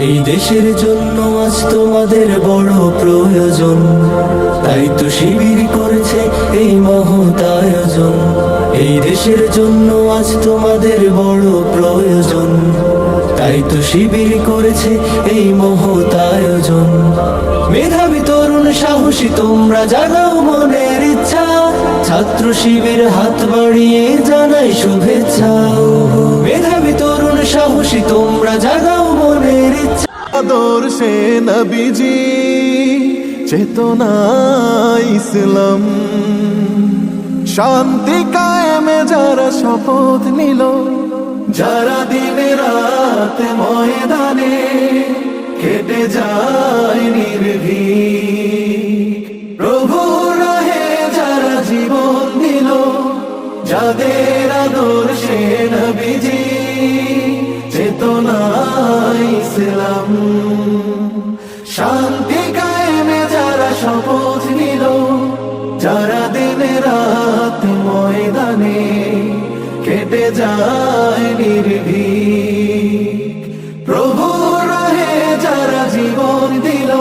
এই দেশের জন্য আজ তোমাদের বড় প্রয়োজন, তাই তো শিবির করেছে এই মহৎ আয়োজন। এই দেশের জন্য আজ তোমাদের বড় প্রয়োজন, তাই তো শিবির করেছে এই মহৎ আয়োজন। মেধাবী তরুণ সাহসী তোমরা জাগাও মনের ইচ্ছা, ছাত্র শিবির হাত বাড়িয়ে জানাই শুভেচ্ছা। মেধাবী তরুণ সাহসী তোমরা জাগাও মনের ইচ্ছা। আদর্শে নবীজি চেতনা ইসলাম, শান্তি কায়েমে যারা শপথ নিল, যারা দিনে রাত ময়দানে কেটে যায় নির্ভীক, প্রভু রাহে যারা জীবন দিল, যাদের আদর্শে নবীজি চেতনা ইসলাম, শান্তি কায়েমে যারা শপথ নিল, যারা দিনে রাত ময়দানে কেটে যায় নির্ভীক, প্রভু রাহে যারা জীবন দিল,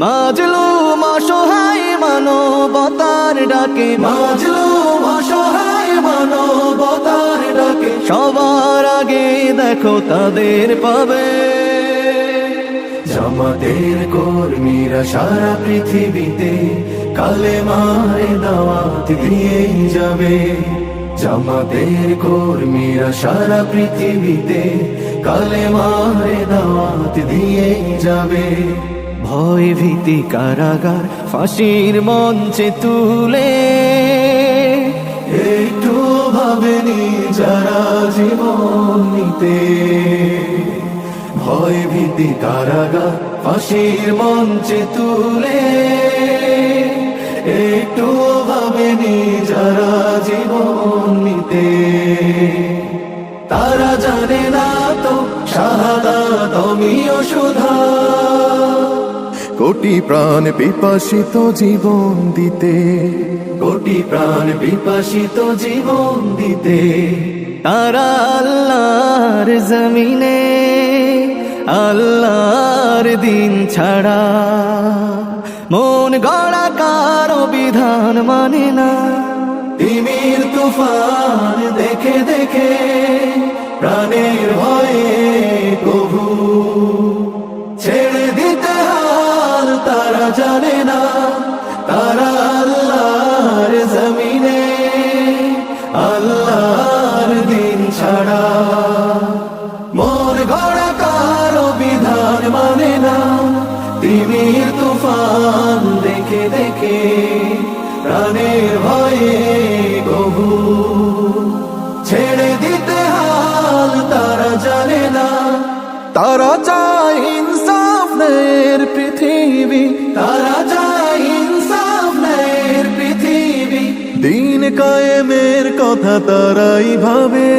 মাজলুম অসহায় মানবতার ডাকে, মাজলুম অসহায় মানবতার ডাকে, সবার আগে দেখো তাদের পাবে। জামাতের কর্মীরা সারা পৃথিবীতে কালেমার দাওয়াত দিয়েই যাবে, জামাতের কর্মীরা সারা পৃথিবীতে কালেমার দাওয়াত দিয়েই যাবে। ভয় ভীতি কারাগার ফাঁসির মঞ্চে তুলে একটু ভাবেনি যারা জীবন নিতে, ভয় ভীতি কারাগার ফাঁসির মঞ্চে তুলে একটু ভাবেনি যারা জীবন নিতে, তারা জানে না তো শাহাদাত অমীয় সুধা, কোটি প্রাণ পিপাসিত জীবন দিতে, কোটি প্রাণ পিপাসিত জীবন দিতে, তারা আল্লাহর জমিনে আল্লাহর দিন ছাড়া মন গড়া কারো বিধান মানে না। তিমির তুফান দেখে দেখে প্রাণের ভয়ে কবু ছেড়ে দিতে হাল তারা জানে না, তারা আল্লাহর জমিনে আল্লাহর দিন ছাড়া মন গড়া কারো বিধান মানে না। তিমির তুফান দেখে দেখে প্রাণের ভয়ে কবু ছেড়ে দিতে হাল তারা জানে না, তারা চায় ইনসাফ ন্যায়ের পৃথিবী, তারা চায় ইনসাফ ন্যায়ের পৃথিবী, দিন কায়েমের কথা তারাই ভাবে।